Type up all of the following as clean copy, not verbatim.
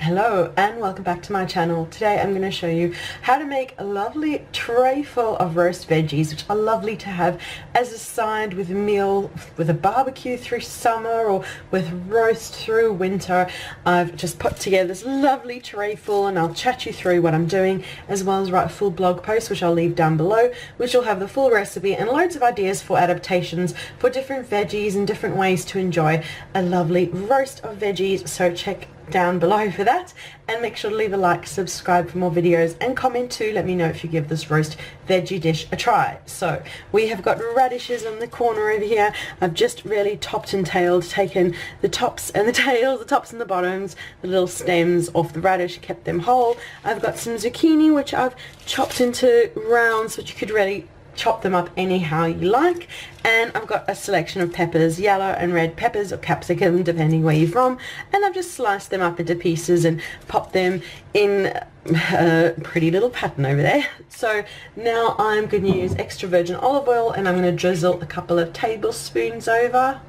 Hello and welcome back to my channel. Today I'm going to show you how to make a lovely tray full of roast veggies, which are lovely to have as a side with a meal, with a barbecue through summer or with roast through winter. I've just put together this lovely tray full and I'll chat you through what I'm doing, as well as write a full blog post which I'll leave down below, which will have the full recipe and loads of ideas for adaptations for different veggies and different ways to enjoy a lovely roast of veggies. So check down below for that, and make sure to leave a like, subscribe for more videos, and comment too. Let me know if you give this roast veggie dish a try. So we have got radishes in the corner over here. I've just really topped and tailed, taken the tops and the tails, the tops and the bottoms, the little stems off the radish, kept them whole. I've got some zucchini which I've chopped into rounds, which you could really chop them up anyhow you like, and I've got a selection of peppers, yellow and red peppers or capsicum depending where you're from, and I've just sliced them up into pieces and popped them in a pretty little pattern over there. So now I'm going to use extra virgin olive oil and I'm going to drizzle a couple of tablespoons over.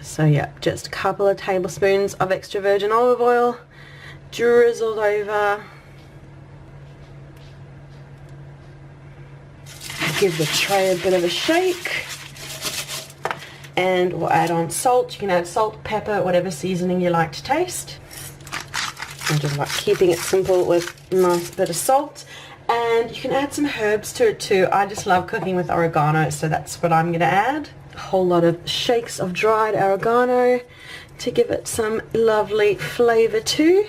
So yeah, just a couple of tablespoons of extra virgin olive oil drizzled over. Give the tray a bit of a shake, and we'll add on salt. You can add salt, pepper, whatever seasoning you like to taste. I'm just like keeping it simple with a nice bit of salt, and you can add some herbs to it too. I just love cooking with oregano, so that's what I'm going to add. A whole lot of shakes of dried oregano to give it some lovely flavor too.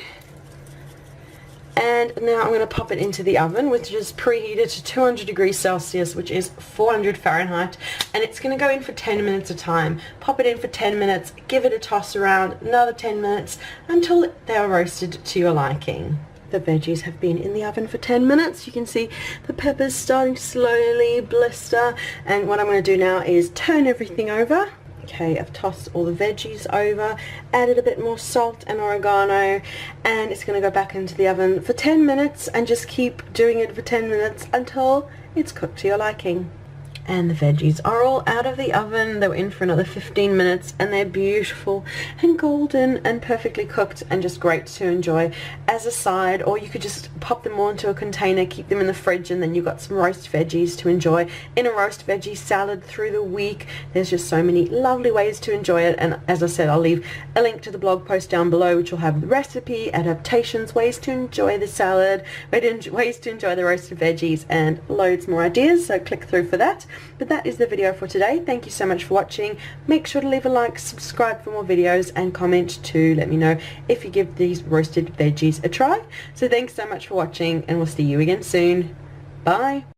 And now I'm going to pop it into the oven, which is preheated to 200 degrees Celsius, which is 400 Fahrenheit, and it's going to go in for 10 minutes a time. Pop it in for 10 minutes, give it a toss around, another 10 minutes, until they are roasted to your liking. The veggies have been in the oven for 10 minutes. You can see the peppers starting to slowly blister, and what I'm going to do now is turn everything over. Okay, I've tossed all the veggies over, added a bit more salt and oregano, and it's going to go back into the oven for 10 minutes, and just keep doing it for 10 minutes until it's cooked to your liking. And the veggies are all out of the oven. They were in for another 15 minutes and they're beautiful and golden and perfectly cooked and just great to enjoy as a side, or you could just pop them all into a container, keep them in the fridge, and then you've got some roast veggies to enjoy in a roast veggie salad through the week. There's just so many lovely ways to enjoy it, and as I said, I'll leave a link to the blog post down below which will have the recipe, adaptations, ways to enjoy the salad, ways to enjoy the roasted veggies, and loads more ideas, so click through for that. But that is the video for today. Thank you so much for watching. Make sure to leave a like, subscribe for more videos, and comment to let me know if you give these roasted veggies a try. So thanks so much for watching, and we'll see you again soon. Bye.